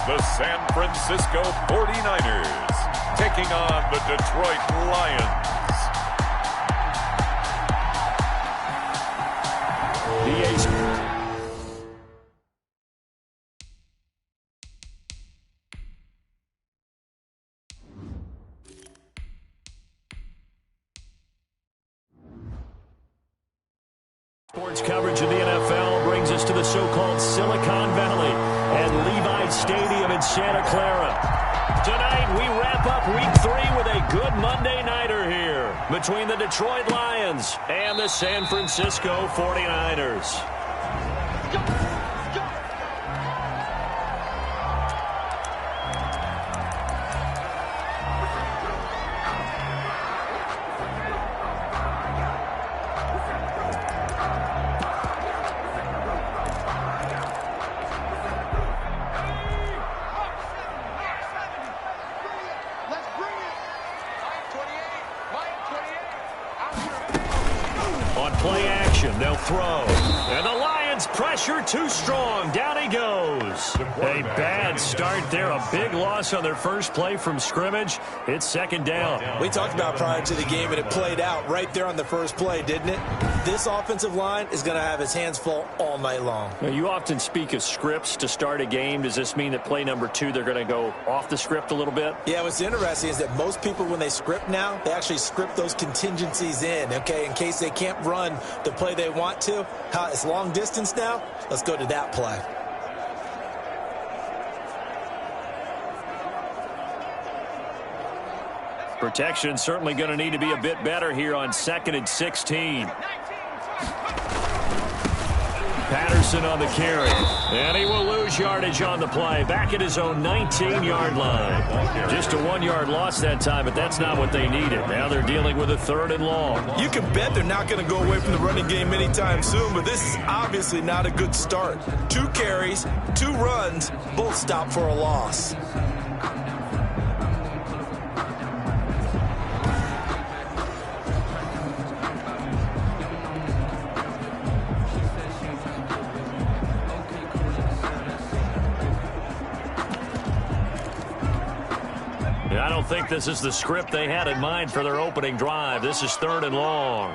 the San Francisco 49ers taking on the Detroit Lions. Sports coverage of the NFL brings us to the so-called Silicon Valley at Levi Stadium in Santa Clara. Tonight, we wrap up Week 3 with a good Monday nighter here between the Detroit Lions and the San Francisco 49ers. Play action, they'll throw. And the Lions pressure too strong. Down he goes. A bad start there. A big loss on their first play from scrimmage. It's second down. We talked about prior to the game, and it played out right there on the first play, didn't it? This offensive line is going to have his hands full all night long. Now, you often speak of scripts to start a game. Does this mean that play number 2, they're going to go off the script a little bit? Yeah, what's interesting is that most people, when they script now, they actually script those contingencies in, okay, in case they can't run the play they want to. It's long distance now. Let's go to that play. Protection certainly going to need to be a bit better here on 2nd and 16. Patterson on the carry. And he will lose yardage on the play. Back at his own 19-yard line. Just a 1-yard loss that time, but that's not what they needed. Now they're dealing with a 3rd and long. You can bet they're not going to go away from the running game anytime soon, but this is obviously not a good start. 2 carries, 2 runs, both stopped for a loss. I don't think this is the script they had in mind for their opening drive. This is 3rd and long.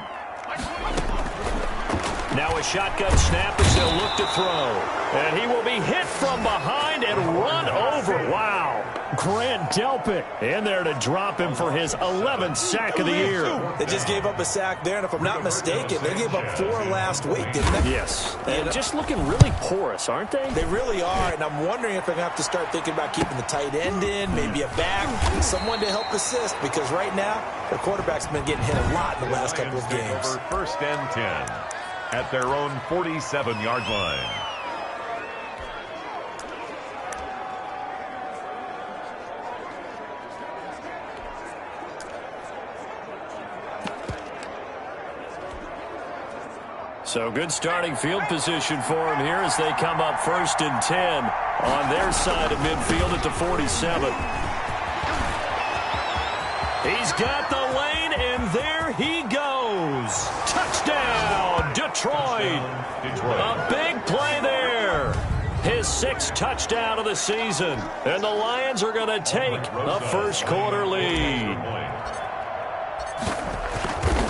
Now a shotgun snap as they'll look to throw. And he will be hit from behind and run over. Wow. Grant Delpit in there to drop him for his 11th sack of the year. They just gave up a sack there, and if I'm not mistaken, they gave up 4 last week, didn't they? Yes. And just looking really porous, aren't they? They really are, and I'm wondering if they're going to have to start thinking about keeping the tight end in, maybe a back, someone to help assist, because right now, their quarterback's been getting hit a lot in the last couple of games. Over 1st and 10 at their own 47-yard line. So good starting field position for him here as they come up 1st and 10 on their side of midfield at the 47. He's got the lane, and there he goes. Touchdown, Detroit. A big play there. His 6th touchdown of the season. And the Lions are going to take a first-quarter lead.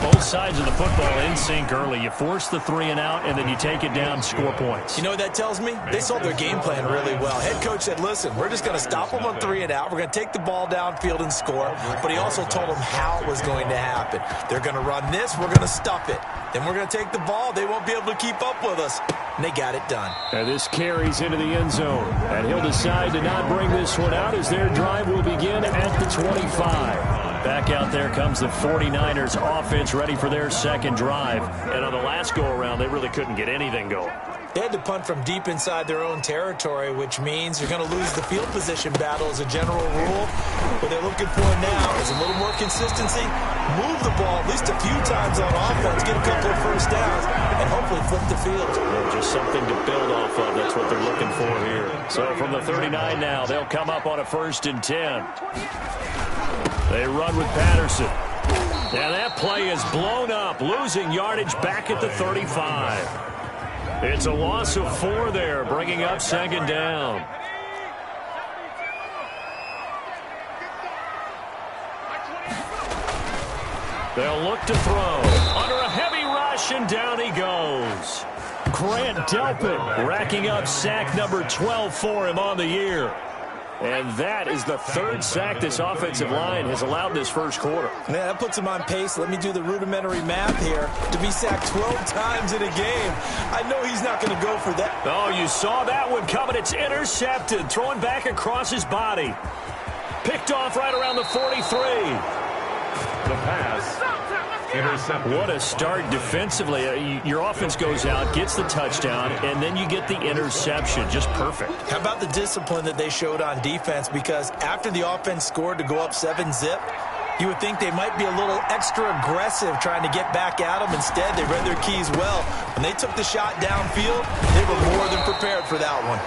Both sides of the football in sync early. You force the 3-and-out, and then you take it down, score points. You know what that tells me? They saw their game plan really well. Head coach said, listen, we're just going to stop them on 3-and-out. We're going to take the ball downfield and score. But he also told them how it was going to happen. They're going to run this. We're going to stuff it. Then we're going to take the ball. They won't be able to keep up with us. And they got it done. And this carries into the end zone. And he'll decide to not bring this one out as their drive will begin at the 25. Back out there comes the 49ers offense ready for their 2nd drive. And on the last go-around, they really couldn't get anything going. They had to punt from deep inside their own territory, which means you're going to lose the field position battle as a general rule. What they're looking for now is a little more consistency, move the ball at least a few times on offense, get a couple of first downs, and hopefully flip the field. Yeah, just something to build off of. That's what they're looking for here. So from the 39 now, they'll come up on a 1st and 10. They run with Patterson. Yeah, that play is blown up, losing yardage back at the 35. It's a loss of 4 there, bringing up 2nd down. They'll look to throw. Under a heavy rush, and down he goes. Grant Delpit racking up sack number 12 for him on the year. And that is the third sack this offensive line has allowed this first quarter. Yeah, that puts him on pace. Let me do the rudimentary math here. To be sacked 12 times in a game, I know he's not going to go for that. Oh, you saw that one coming. It's intercepted. Throwing back across his body. Picked off right around the 43. The pass. Intercepted. What a start defensively. Your offense goes out, gets the touchdown, and then you get the interception. Just perfect. How about the discipline that they showed on defense? Because after the offense scored to go up 7-zip, you would think they might be a little extra aggressive trying to get back at them. Instead, they read their keys well. When they took the shot downfield, they were more than prepared for that one.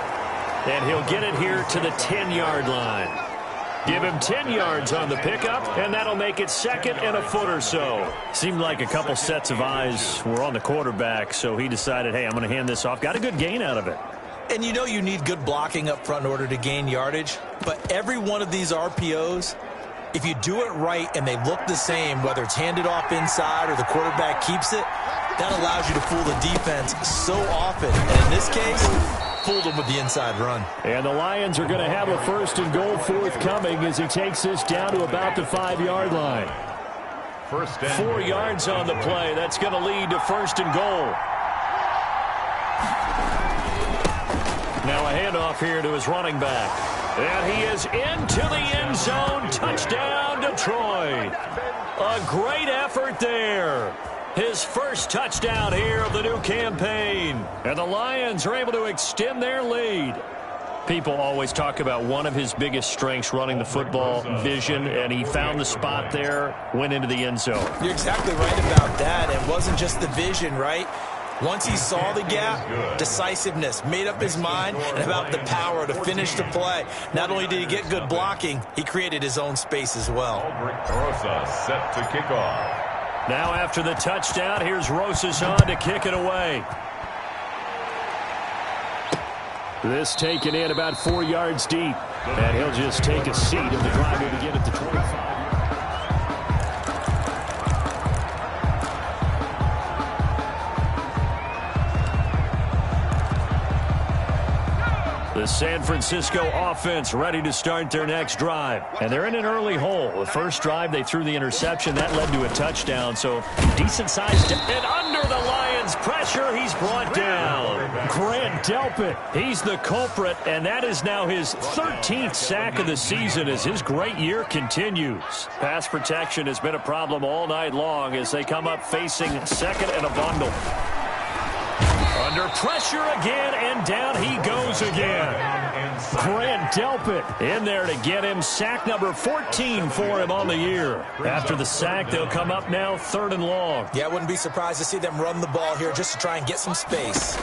And he'll get it here to the 10-yard line. Give him 10 yards on the pickup, and that'll make it second and a foot or so. Seemed like a couple sets of eyes were on the quarterback, so he decided, hey, I'm going to hand this off. Got a good gain out of it. And you know you need good blocking up front in order to gain yardage, but every one of these RPOs, if you do it right and they look the same, whether it's handed off inside or the quarterback keeps it, that allows you to fool the defense so often. And in this case, fooled him with the inside run. And the Lions are going to have a first and goal forthcoming as he takes this down to about the 5-yard line. 4 yards on the play. That's going to lead to first and goal. Now a handoff here to his running back. And he is into the end zone. Touchdown, Detroit. A great effort there. His first touchdown here of the new campaign. And the Lions are able to extend their lead. People always talk about one of his biggest strengths, running the football, vision, and he found the spot there, went into the end zone. You're exactly right about that. It wasn't just the vision, right? Once he saw the gap, decisiveness, made up his mind, and about the power to finish the play. Not only did he get good blocking, he created his own space as well. Rosa set to kick off. Now after the touchdown, here's Rosas on to kick it away. This taken in about 4 yards deep. And he'll just take a seat, and the drive will begin at the 25. The San Francisco offense ready to start their next drive. And they're in an early hole. The first drive, they threw the interception. That led to a touchdown. So decent size. And under the Lions' pressure, he's brought down. Grant Delpit, he's the culprit. And that is now his 13th sack of the season as his great year continues. Pass protection has been a problem all night long as they come up facing second and a bundle. Under pressure again, and down he goes again. Grant Delpit in there to get him sack number 14 for him on the year. After the sack, they'll come up now 3rd and long. Yeah, I wouldn't be surprised to see them run the ball here just to try and get some space.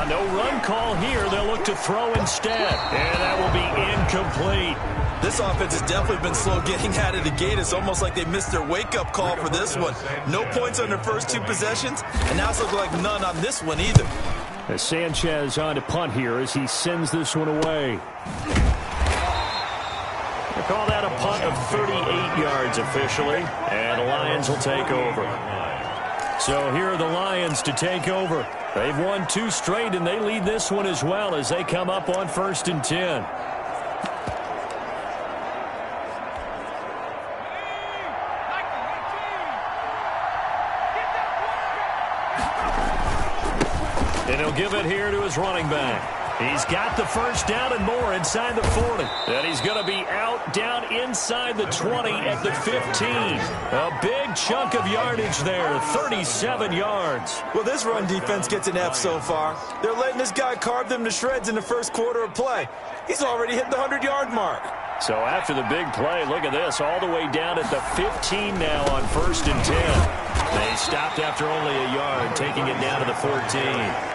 No run call here. They'll look to throw instead, and that will be incomplete. This offense has definitely been slow getting out of the gate. It's almost like they missed their wake-up call for this one. No points on their first 2 possessions, and now it's looking like none on this one either. As Sanchez on to punt here as he sends this one away. They call that a punt of 38 yards officially, and the Lions will take over. So here are the Lions to take over. They've won 2 straight, and they lead this one as well as they come up on 1st and 10. And he'll give it here to his running back. He's got the first down and more inside the 40. And he's going to be out down inside the 20 at the 15. A big chunk of yardage there, 37 yards. Well, this run defense gets an F so far. They're letting this guy carve them to shreds in the first quarter of play. He's already hit the 100-yard mark. So after the big play, look at this, all the way down at the 15 now on 1st and 10. They stopped after only a yard, taking it down to the 14.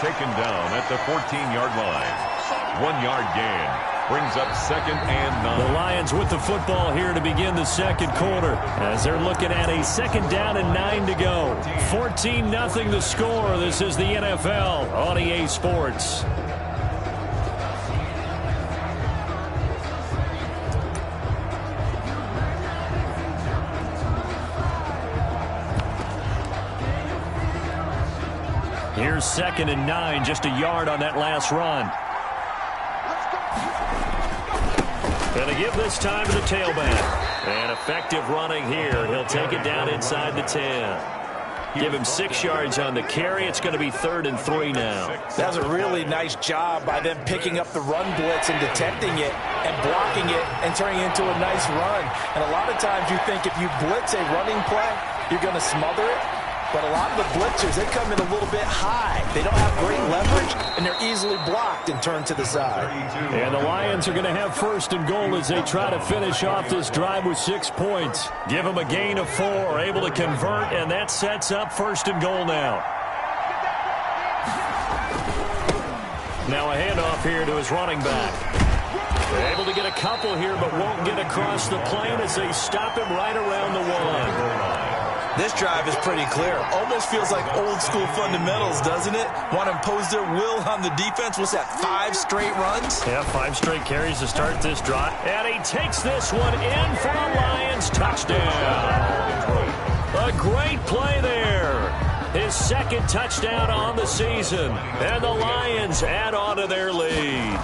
Taken down at the 14-yard line. 1 yard gain. Brings up 2nd and 9. The Lions with the football here to begin the second quarter as they're looking at a 2nd down and 9 to go. 14-0 the score. This is the NFL on EA Sports. Here's 2nd and 9, just a yard on that last run. And to give this time to the tailback. And effective running here. He'll take it down inside the 10. Give him 6 yards on the carry. It's going to be 3rd and 3 now. That was a really nice job by them picking up the run blitz and detecting it and blocking it and turning it into a nice run. And a lot of times you think if you blitz a running play, you're going to smother it. But a lot of the blitzers, they come in a little bit high. They don't have great leverage, and they're easily blocked and turned to the side. And the Lions are going to have 1st and goal as they try to finish off this drive with 6 points. Give them a gain of 4, able to convert, and that sets up 1st and goal now. Now a handoff here to his running back. They're able to get a couple here, but won't get across the plane as they stop him right around the 1. This drive is pretty clear. Almost feels like old school fundamentals, doesn't it? Want to impose their will on the defense. What's that, 5 straight runs? Yeah, 5 straight carries to start this drive. And he takes this one in for a Lions touchdown. A great play there. His 2nd touchdown on the season. And the Lions add on to their lead.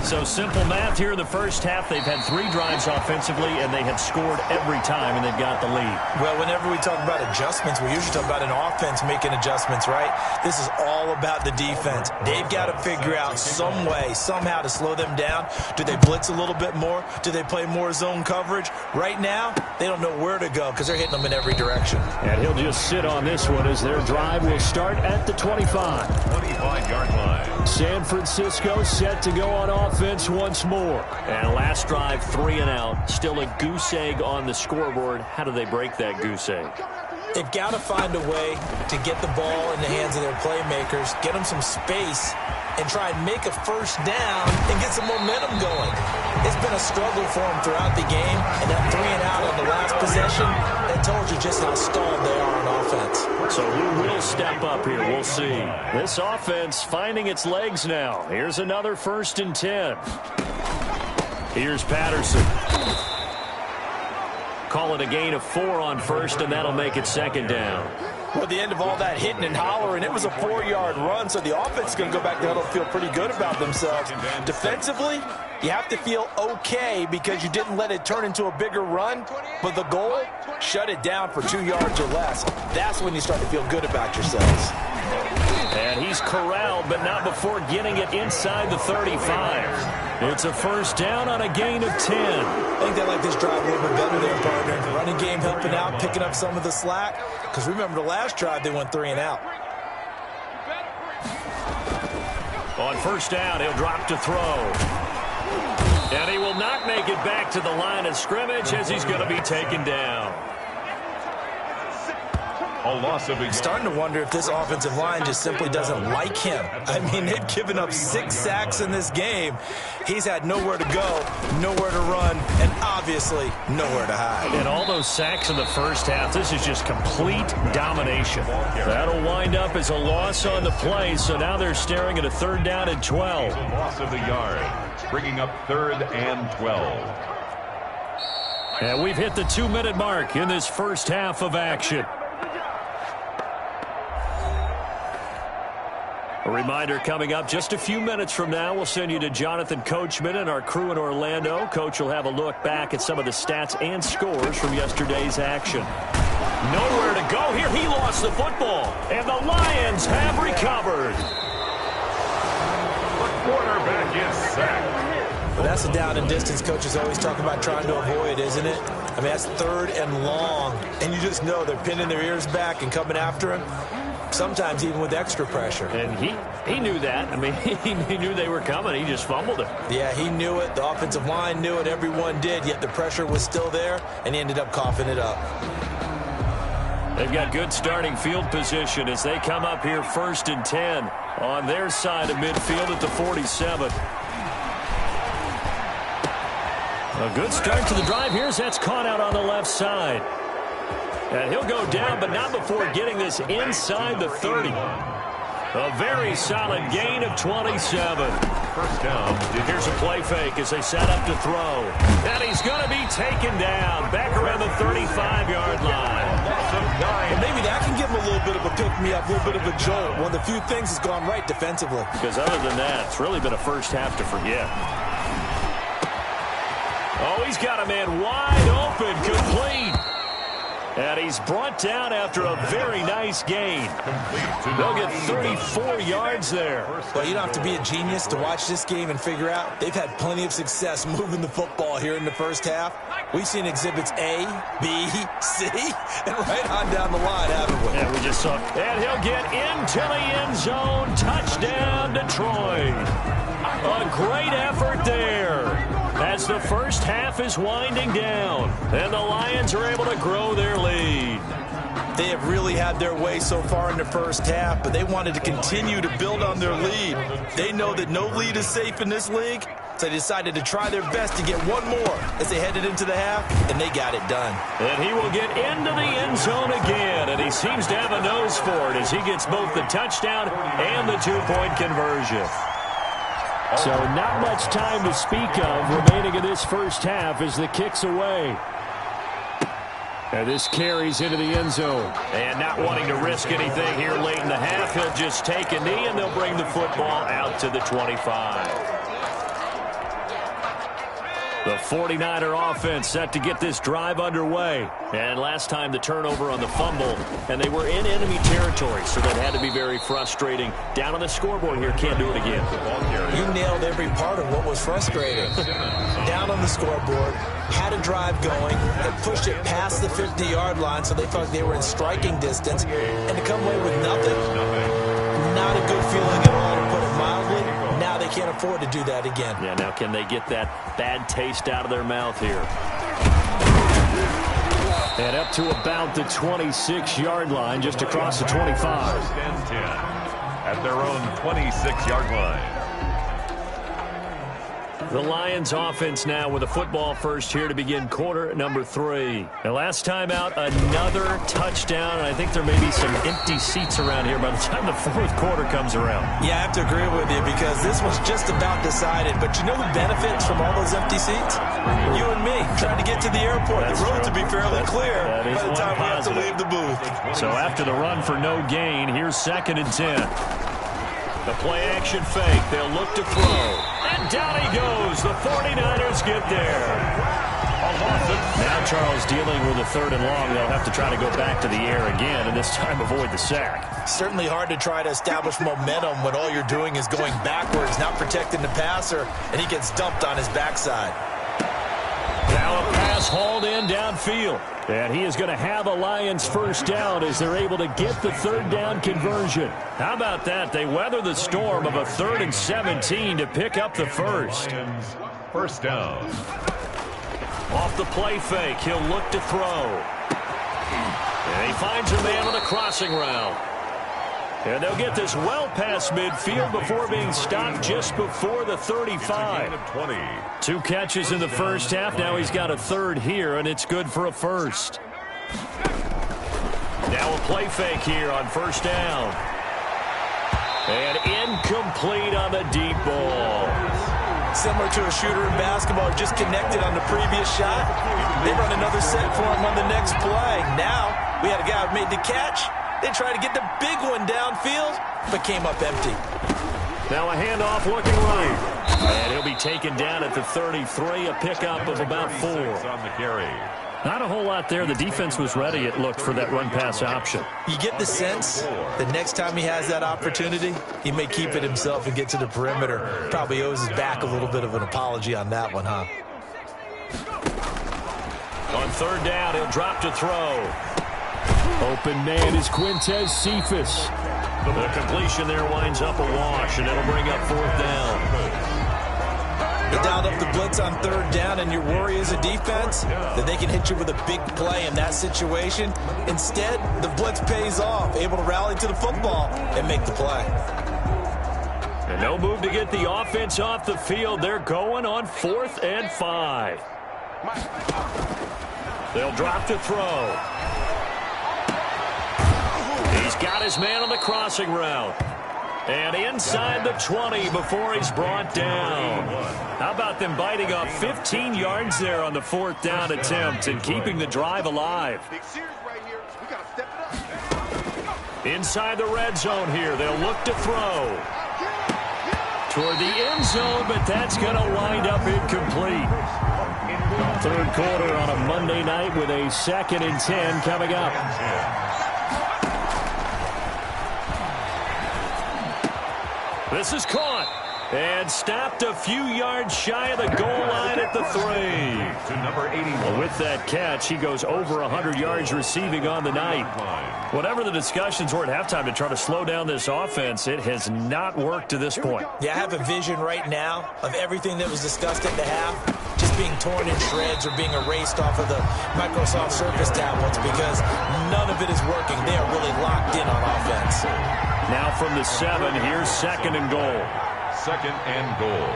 So simple math here in the first half. They've had 3 drives offensively, and they have scored every time, and they've got the lead. Well, whenever we talk about adjustments, we usually talk about an offense making adjustments, right? This is all about the defense. They've got to figure out some way, somehow to slow them down. Do they blitz a little bit more? Do they play more zone coverage? Right now, they don't know where to go because they're hitting them in every direction. And he'll just sit on this one as their drive will start at the 25. 25-yard line. San Francisco set to go on offense once more. And last drive, 3 and out. Still a goose egg on the scoreboard. How do they break that goose egg? They've got to find a way to get the ball in the hands of their playmakers, get them some space, and try and make a first down and get some momentum going. It's been a struggle for them throughout the game, and that 3 and out on the last possession, that told you just how stalled they are on offense. So who will step up here? We'll see. This offense finding its legs now. Here's another 1st and 10. Here's Patterson. Call it a gain of 4 on 1st, and that'll make it 2nd down. Well, at the end of all that hitting and hollering, it was a 4-yard run, so the offense is going to go back there and feel pretty good about themselves. Defensively, you have to feel okay because you didn't let it turn into a bigger run, but the goal, shut it down for 2 yards or less. That's when you start to feel good about yourselves. And he's corralled, but not before getting it inside the 35. It's a 1st down on a gain of 10. I think they like this drive a little bit better there, partner. Running game helping out, picking up some of the slack. Because remember, the last drive, they went 3 and out. On 1st down, he'll drop to throw. And he will not make it back to the line of scrimmage as he's going to be taken down. A loss of a Starting to wonder if this offensive line just simply doesn't like him. I mean, they've given up 6 sacks in this game. He's had nowhere to go, nowhere to run, and obviously nowhere to hide. And all those sacks in the first half, this is just complete domination. That'll wind up as a loss on the play, so now they're staring at a 3rd down and 12. A loss of the yard, bringing up 3rd and 12. And we've hit the 2-minute mark in this first half of action. A reminder coming up just a few minutes from now, we'll send you to Jonathan Coachman and our crew in Orlando. Coach will have a look back at some of the stats and scores from yesterday's action. Nowhere to go here. He lost the football, and the Lions have recovered. The quarterback is sacked. Well, that's a down and distance coaches always talk about trying to avoid, isn't it? I mean, that's 3rd and long, and you just know they're pinning their ears back and coming after him. Sometimes even with extra pressure. And he knew that. I mean, he knew they were coming. He just fumbled it. Yeah, he knew it. The offensive line knew it. Everyone did, yet the pressure was still there, and he ended up coughing it up. They've got good starting field position as they come up here 1st and 10 on their side of midfield at the 47. A good start to the drive here as that's caught out on the left side. And he'll go down, but not before getting this inside the 30. A very solid gain of 27. 1st down. Here's a play fake as they set up to throw. And he's going to be taken down back around the 35-yard line. And maybe that can give them a little bit of a pick-me-up, a little bit of a jolt. One of the few things that's gone right defensively. Because other than that, it's really been a first half to forget. Oh, he's got a man wide open, complete. And he's brought down after a very nice gain. They'll get 34 yards there. Well, you don't have to be a genius to watch this game and figure out they've had plenty of success moving the football here in the first half. We've seen exhibits A, B, C, and right on down the line, haven't we? Yeah, we just saw. And he'll get into the end zone. Touchdown, Detroit. A great effort there as the first half is winding down. And the Lions are able to grow their lead. They have really had their way so far in the first half, but they wanted to continue to build on their lead. They know that no lead is safe in this league, so they decided to try their best to get one more as they headed into the half, and they got it done. And he will get into the end zone again, and he seems to have a nose for it as he gets both the touchdown and the two-point conversion. So not much time to speak of remaining in this first half as the kick's away. And this carries into the end zone. And not wanting to risk anything here late in the half, he'll just take a knee and they'll bring the football out to the 25. The 49er offense set to get this drive underway. And last time the turnover on the fumble, and they were in enemy territory, so that had to be very frustrating. Down on the scoreboard here, can't do it again. You nailed every part of what was frustrating. Down on the scoreboard, had a drive going, had pushed it past the 50-yard line, so they thought they were in striking distance, and to come away with nothing, not a good feeling at all, to put it mildly. Now they can't afford to do that again. Yeah, now can they get that bad taste out of their mouth here? And up to about the 26-yard line, just across the 25. At their own 26-yard line. The Lions offense now with a football first here to begin quarter number 3. The last time out, another touchdown, and I think there may be some empty seats around here by the time the fourth quarter comes around. Yeah, I have to agree with you because this was just about decided. But you know who benefits from all those empty seats? You and me, trying to get to the airport. The roads will be fairly clear by the time we have to leave the booth. So after the run for no gain, here's 2nd and 10. The play-action fake. They'll look to throw. And down he goes. The 49ers get there. Now Charles dealing with a 3rd and long. They'll have to try to go back to the air again, and this time avoid the sack. Certainly hard to try to establish momentum when all you're doing is going backwards, not protecting the passer, and he gets dumped on his backside. Now a pass hauled in downfield. And he is going to have a Lions first down as they're able to get the 3rd down conversion. How about that? They weather the storm of a 3rd and 17 to pick up the first. First down. Off the play fake, he'll look to throw. And he finds a man on the crossing route. And they'll get this well past midfield before being stopped just before the 35. 2 catches in the first half. Now he's got a 3rd here, and it's good for a first. Now a play fake here on first down. And incomplete on the deep ball. Similar to a shooter in basketball, just connected on the previous shot. They run another set for him on the next play. Now we had a guy who made the catch. They tried to get the big one downfield, but came up empty. Now a handoff looking right. And he'll be taken down at the 33, a pickup of about 4. On the carry. Not a whole lot there. The defense was ready, it looked, for that run-pass option. You get the sense the next time he has that opportunity, he may keep it himself and get to the perimeter. Probably owes his back a little bit of an apology on that one, huh? On 3rd down, he'll drop to throw. Open man is Quintez Cephas. The completion there winds up a wash, and it'll bring up 4th down. You dialed up the blitz on 3rd down, and your worry as a defense that they can hit you with a big play in that situation. Instead, the blitz pays off, able to rally to the football and make the play. And no move to get the offense off the field. They're going on 4th and 5. They'll drop to throw. He's got his man on the crossing route. And inside the 20 before he's brought down. How about them biting off 15 yards there on the 4th down attempt and keeping the drive alive? Big series right here. We got to step Inside the red zone here. They'll look to throw. Toward the end zone, but that's going to wind up incomplete. Third quarter on a Monday night with a 2nd and 10 coming up. This is caught and stopped a few yards shy of the goal line at the 3. To number 81. With that catch, he goes over 100 yards receiving on the night. Whatever the discussions were at halftime to try to slow down this offense, it has not worked to this point. Yeah, I have a vision right now of everything that was discussed at the half just being torn in shreds or being erased off of the Microsoft Surface tablets because none of it is working. They are really locked in on offense. Now from the 7, here's 2nd and goal. 2nd and goal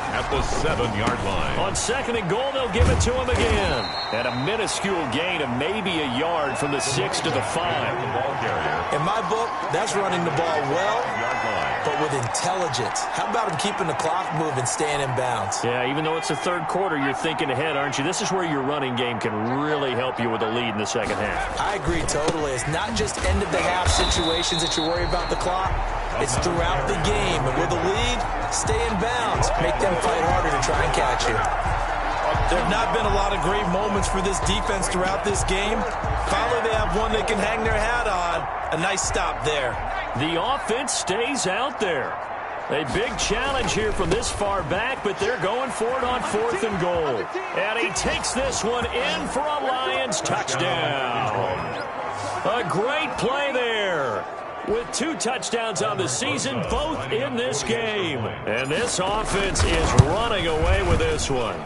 at the 7-yard line. On 2nd and goal, they'll give it to him again. At a minuscule gain of maybe a yard from the 6 to the 5. The ball carrier. In my book, that's running the ball well, but with intelligence. How about him keeping the clock moving, staying in bounds? Yeah, even though it's the 3rd quarter, you're thinking ahead, aren't you? This is where your running game can really help you with a lead in the 2nd half. I agree totally. It's not just end-of-the-half situations that you worry about the clock. It's throughout the game. And with a lead, stay in bounds. Make them fight harder to try and catch you. There have not been a lot of great moments for this defense throughout this game. Finally, they have one they can hang their hat on. A nice stop there. The offense stays out there. A big challenge here from this far back, but they're going for it on 4th and goal. And he takes this one in for a Lions touchdown. A great play there. With 2 touchdowns on the season, both in this game. And this offense is running away with this one.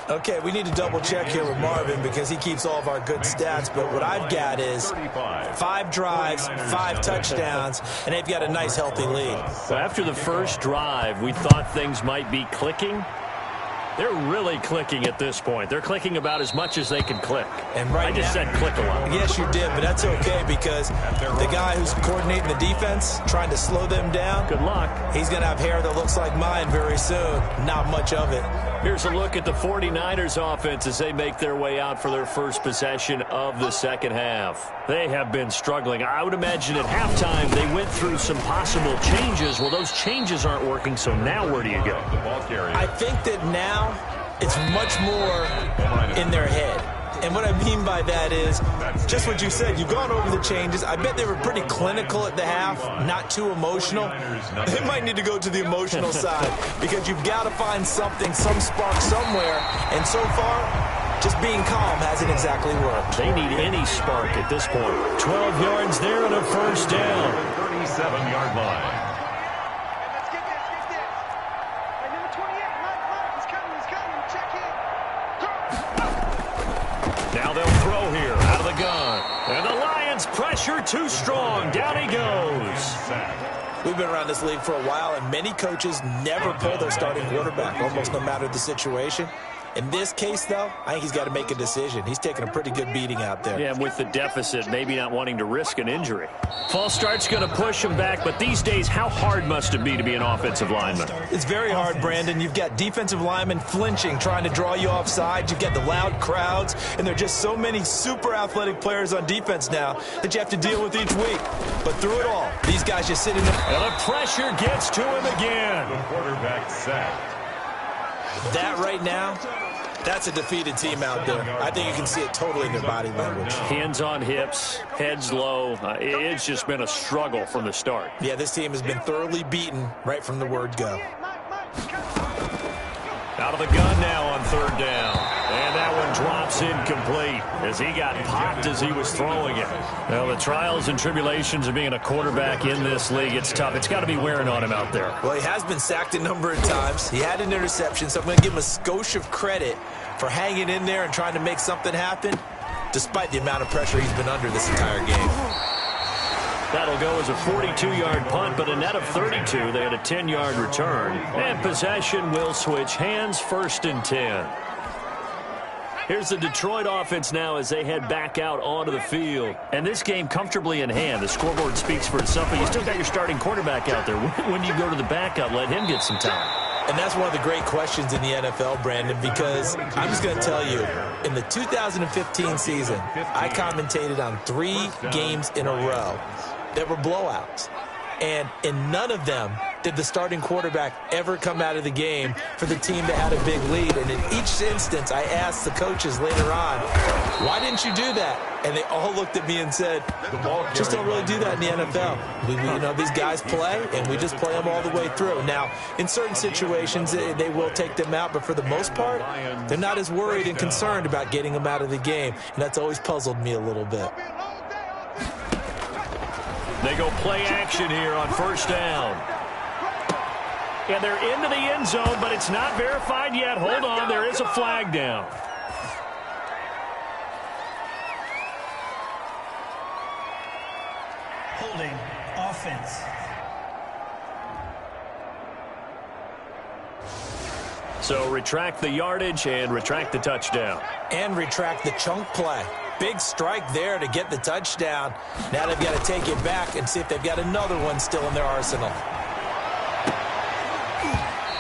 Okay, we need to double-check here with Marvin because he keeps all of our good stats. But what I've got is 5 drives, 5 touchdowns, and they've got a nice, healthy lead. So after the first drive, we thought things might be clicking. They're really clicking at this point. They're clicking about as much as they can click. And right I just said click a lot. Yes, you did, but that's okay because the guy who's coordinating the defense, trying to slow them down, Good luck. he's going to have hair that looks like mine very soon. Not much of it. Here's a look at the 49ers offense as they make their way out for their first possession of the 2nd half. They have been struggling. I would imagine at halftime they went through some possible changes. Well, those changes aren't working, so now where do you go? The ball carrier. I think that now it's much more in their head. And what I mean by that is just what you said. You've gone over the changes. I bet they were pretty clinical at the half, not too emotional. They might need to go to the emotional side because you've got to find something, some spark somewhere. And so far, just being calm hasn't exactly worked. They need any spark at this point. 12 yards there and a first down. 37-yard line. Now they'll throw here out of the gun. And the Lions pressure too strong. Down he goes. We've been around this league for a while, and many coaches never pull their starting quarterback, almost no matter the situation. In this case, though, I think he's got to make a decision. He's taking a pretty good beating out there. Yeah, with the deficit, maybe not wanting to risk an injury. False start's going to push him back, but these days, how hard must it be to be an offensive lineman? It's very hard, Brandon. You've got defensive linemen flinching, trying to draw you offside. You've got the loud crowds, and there are just so many super athletic players on defense now that you have to deal with each week. But through it all, these guys just sit in there. And the pressure gets to him again. The quarterback sacked. That right now, that's a defeated team out there. I think you can see it totally in their body language. Hands on hips, heads low. It's just been a struggle from the start. Yeah, this team has been thoroughly beaten right from the word go. Out of the gun now on 3rd down. And that one drops incomplete as he got popped as he was throwing it. Well, the trials and tribulations of being a quarterback in this league, it's tough. It's got to be wearing on him out there. Well, he has been sacked a number of times. He had an interception, so I'm going to give him a skosh of credit for hanging in there and trying to make something happen, despite the amount of pressure he's been under this entire game. That'll go as a 42-yard punt, but a net of 32. They had a 10-yard return. And possession will switch hands, 1st and 10. Here's the Detroit offense now as they head back out onto the field. And this game comfortably in hand. The scoreboard speaks for itself, but you still got your starting quarterback out there. When do you go to the backup? Let him get some time. And that's one of the great questions in the NFL, Brandon, because I'm just going to tell you, in the 2015 season, I commentated on 3 games in a row that were blowouts. And in none of them did the starting quarterback ever come out of the game for the team that had a big lead. And in each instance, I asked the coaches later on, why didn't you do that? And they all looked at me and said, just don't really do that in the NFL. These guys play, and we just play them all the way through. Now, in certain situations, they will take them out, but for the most part, they're not as worried and concerned about getting them out of the game. And that's always puzzled me a little bit. They go play action here on first down. And they're into the end zone, but it's not verified yet. Hold on, there is a flag down. Holding offense. So retract the yardage and retract the touchdown. And retract the chunk play. Big strike there to get the touchdown. Now they've got to take it back and see if they've got another one still in their arsenal.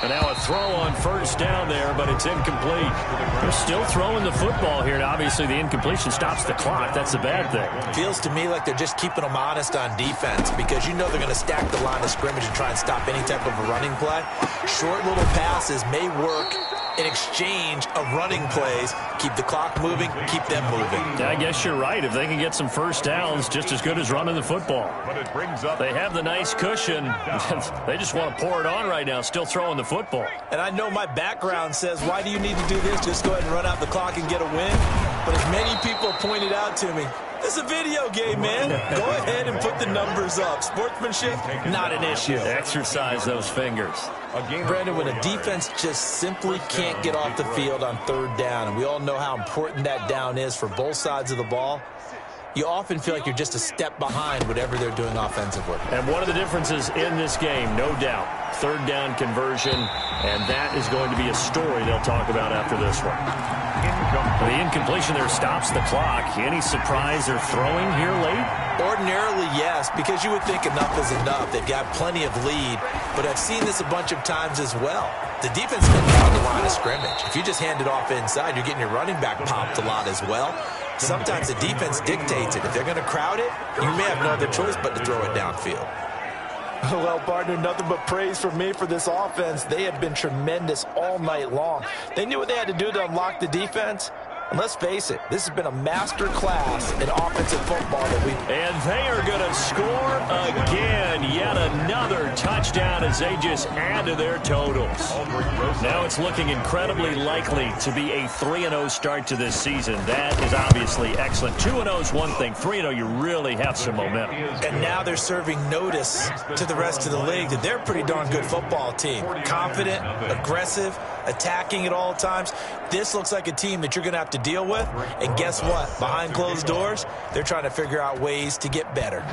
And now a throw on first down there, but it's incomplete. They're still throwing the football here, and obviously the incompletion stops the clock. That's the bad thing. Feels to me like they're just keeping them honest on defense because you know they're going to stack the line of scrimmage and try and stop any type of a running play. Short little passes may work in exchange of running plays. Keep the clock moving, keep them moving. Yeah, I guess you're right. If they can get some first downs, just as good as running the football. But it brings up. They have the nice cushion. They just want to pour it on right now, still throwing the football. And I know my background says, why do you need to do this? Just go ahead and run out the clock and get a win. But as many people pointed out to me, it's a video game, man. Go ahead and put the numbers up. Sportsmanship, not an issue. Exercise those fingers. Brandon, when a defense just simply can't get off the field on third down, and we all know how important that down is for both sides of the ball, you often feel like you're just a step behind whatever they're doing offensively. And one of the differences in this game, no doubt, third down conversion, and that is going to be a story they'll talk about after this one. The incompletion there stops the clock. Any surprise they're throwing here late? Ordinarily, yes, because you would think enough is enough. They've got plenty of lead, but I've seen this a bunch of times as well. The defense can pound the line of scrimmage. If you just hand it off inside, you're getting your running back popped a lot as well. Sometimes the defense dictates it. If they're going to crowd it, you may have no other choice but to throw it downfield. Well, partner, nothing but praise from me for this offense. They have been tremendous all night long. They knew what they had to do to unlock the defense. And let's face it, this has been a master class in offensive football that we. And they are going to score again. Yet another touchdown as they just add to their totals. Now it's looking incredibly likely to be a 3-0 start to this season. That is obviously excellent. 2-0 is one thing. 3-0, you really have some momentum. And now they're serving notice to the rest of the league that they're a pretty darn good football team. Confident, aggressive, attacking at all times. This looks like a team that you're going to have to deal with. And guess what? Behind closed doors, they're trying to figure out ways to get better.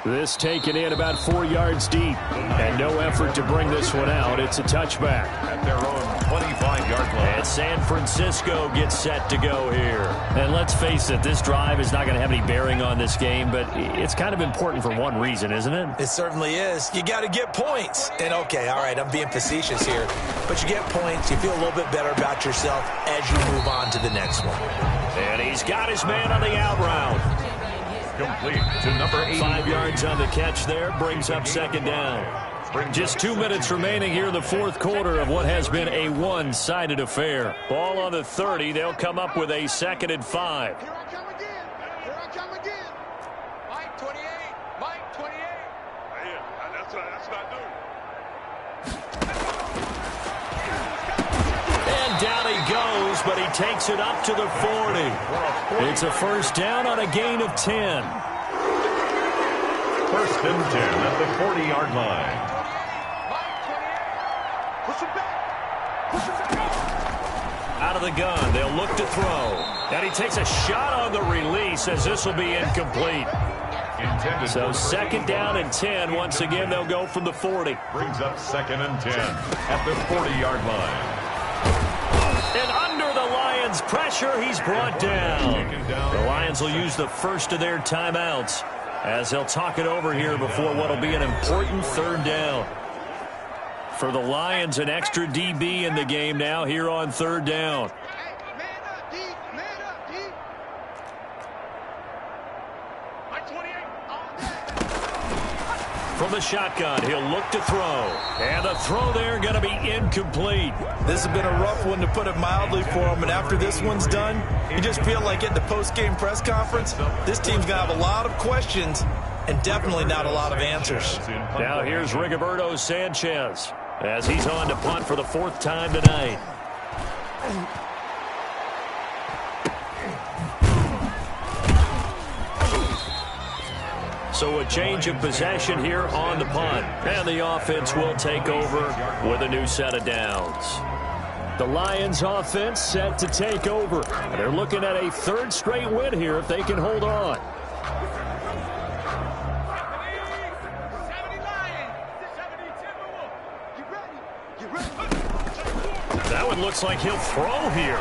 This taken in about 4 yards deep. And no effort to bring this one out. It's a touchback. At their own 25-yard line. And San Francisco gets set to go here. And let's face it, this drive is not going to have any bearing on this game, but it's kind of important for one reason, isn't it? It certainly is. You got to get points. And okay, all right, I'm being facetious here, but you get points, you feel a little bit better about yourself as you move on to the next one. And he's got his man on the out route. Complete to number 8. 5 yards on the catch there, brings up second down. Just 2 minutes remaining here in the fourth quarter of what has been a one-sided affair. Ball on the 30. They'll come up with a 2nd and 5. Here I come again. Here I come again. Mike 28. Mike 28. Yeah, that's not doing. And down he goes, but he takes it up to the 40. It's a first down on a gain of 10. First and 10 at the 40-yard line. Out of the gun, they'll look to throw. And he takes a shot on the release as this will be incomplete. So 2nd down and 10. Once again, they'll go from the 40. Brings up 2nd and 10 at the 40-yard line. And under the Lions' pressure, he's brought down. The Lions will use the first of their timeouts as they'll talk it over here before what will be an important 3rd down. For the Lions, an extra DB in the game now here on 3rd down. from the shotgun. He'll look to throw. And the throw there going to be incomplete. This has been a rough one, to put it mildly, for him. And after this one's done, you just feel like at the post-game press conference, this team's going to have a lot of questions and definitely not a lot of answers. Now here's Rigoberto Sanchez as he's on to punt for the 4th time tonight. So a change of possession here on the punt. And the offense will take over with a new set of downs. The Lions offense set to take over. They're looking at a 3rd straight win here if they can hold on. That one looks like he'll throw here.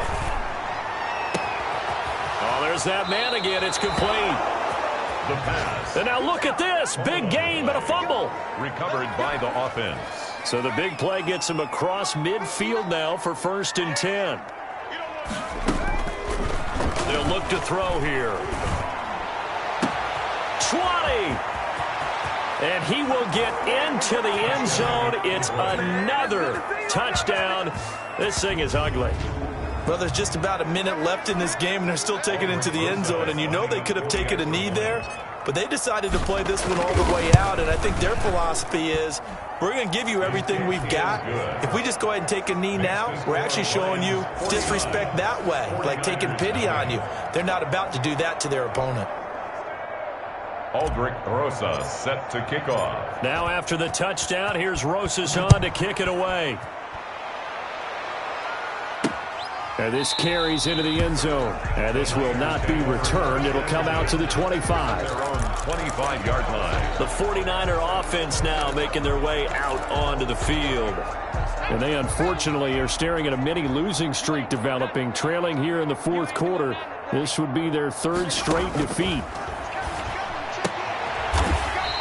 Oh, there's that man again. It's complete. The pass. And now look at this. Big gain, but a fumble. Recovered by the offense. So the big play gets him across midfield now for 1st and 10. They'll look to throw here. 20. And he will get into the end zone. It's another touchdown. This thing is ugly. Well, there's just about a minute left in this game, and they're still taking it into the end zone. And you know they could have taken a knee there, but they decided to play this one all the way out. And I think their philosophy is, we're going to give you everything we've got. If we just go ahead and take a knee now, we're actually showing you disrespect that way, like taking pity on you. They're not about to do that to their opponent. Aldrick Rosas set to kick off. Now after the touchdown, here's Rosas on to kick it away. And this carries into the end zone. And this will not be returned. It'll come out to the 25. Their own 25-yard line. The 49er offense now making their way out onto the field. And they unfortunately are staring at a mini losing streak developing, trailing here in the 4th quarter. This would be their 3rd straight defeat.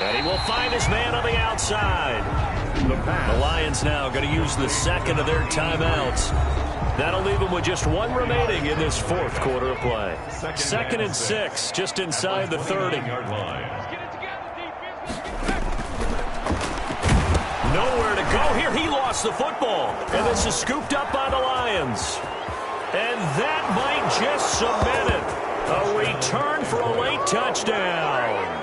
And he will find his man on the outside. The Lions now going to use the 2nd of their timeouts. That'll leave them with just 1 remaining in this 4th quarter of play. 2nd and 6, just inside the 30. Nowhere to go here. He lost the football. And this is scooped up by the Lions. And that might just cement it. A return for a late touchdown.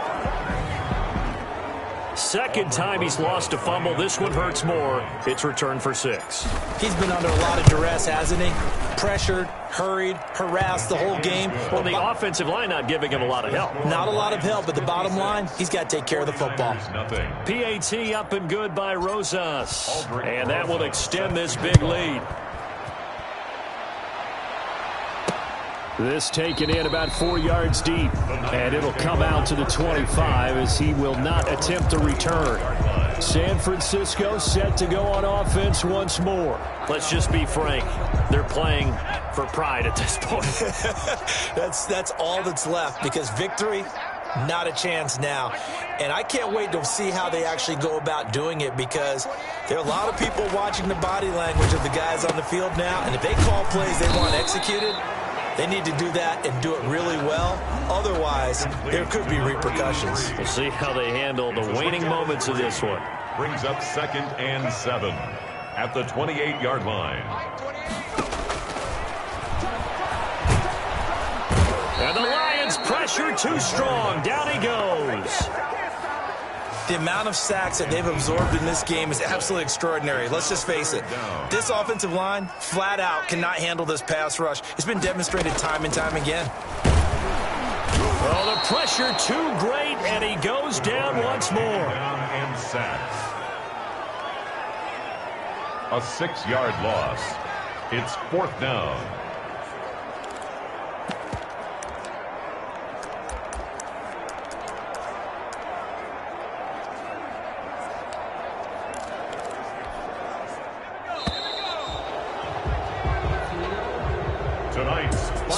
2nd time he's lost a fumble. This one hurts more. It's returned for 6. He's been under a lot of duress, hasn't he? Pressured, hurried, harassed the whole game. Well, the offensive line not giving him a lot of help. Not a lot of help, but the bottom line, he's got to take care of the football. PAT up and good by Rosas. And that will extend this big lead. This taken in about 4 yards deep. And it'll come out to the 25 as he will not attempt to return. San Francisco set to go on offense once more. Let's just be frank. They're playing for pride at this point. That's all that's left, because victory, not a chance now. And I can't wait to see how they actually go about doing it, because there are a lot of people watching the body language of the guys on the field now. And if they call plays they want executed, they need to do that and do it really well. Otherwise, there could be repercussions. We'll see how they handle the waning moments of this one. Brings up 2nd and 7 at the 28-yard line. And the Lions pressure too strong. Down he goes. The amount of sacks that they've absorbed in this game is absolutely extraordinary. Let's just face it. This offensive line, flat out, cannot handle this pass rush. It's been demonstrated time and time again. Well, the pressure too great, and he goes down once more. Down and sacked. A 6-yard loss. It's 4th down.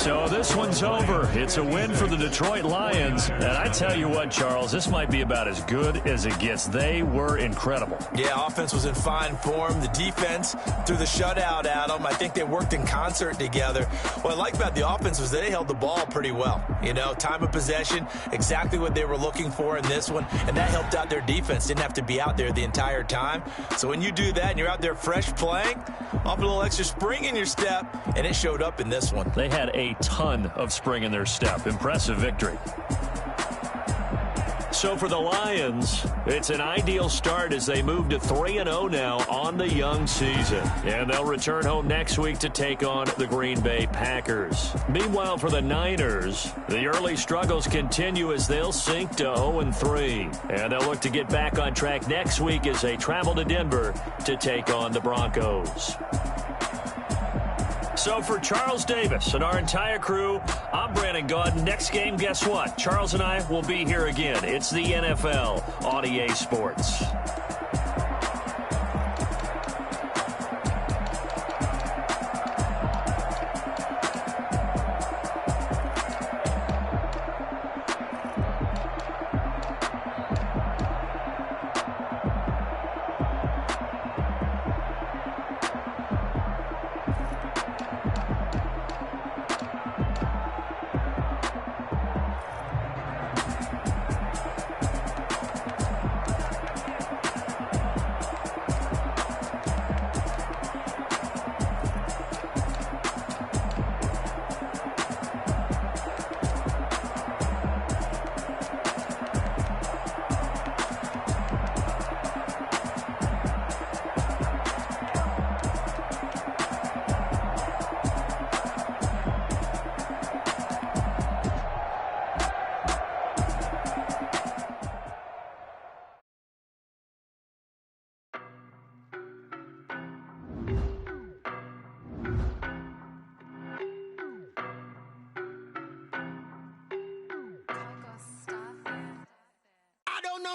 So this one's over. It's a win for the Detroit Lions. And I tell you what, Charles, this might be about as good as it gets. They were incredible. Yeah, offense was in fine form. The defense threw the shutout at them. I think they worked in concert together. What I like about the offense was they held the ball pretty well. You know, time of possession, exactly what they were looking for in this one. And that helped out their defense. Didn't have to be out there the entire time. So when you do that and you're out there fresh playing, off a little extra spring in your step, and it showed up in this one. They had a ton of spring in their step. Impressive victory. So for the Lions, it's an ideal start as they move to 3-0 now on the young season. And they'll return home next week to take on the Green Bay Packers. Meanwhile, for the Niners, the early struggles continue as they'll sink to 0-3. And they'll look to get back on track next week as they travel to Denver to take on the Broncos. So for Charles Davis and our entire crew, I'm Brandon Gaudin. Next game, guess what? Charles and I will be here again. It's the NFL on EA Sports.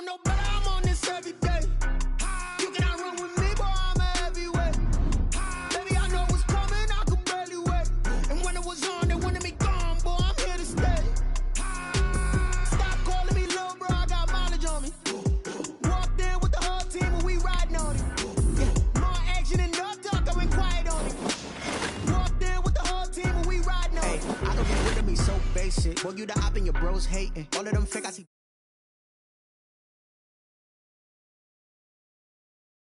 No better, I'm on this every day. You cannot run with me, boy, I'm a heavyweight. Baby, I know what's coming, I could barely wait. And when it was on, they wanted me gone, boy, I'm here to stay. Stop calling me little bro, I got mileage on me. Walked in with the whole team and we riding on it. Yeah. More action and no talk, I went quiet on it. Walked in with the whole team and we riding on it. I don't get rid of me so basic. Boy, you the op and your bros hating. All of them fake, I see.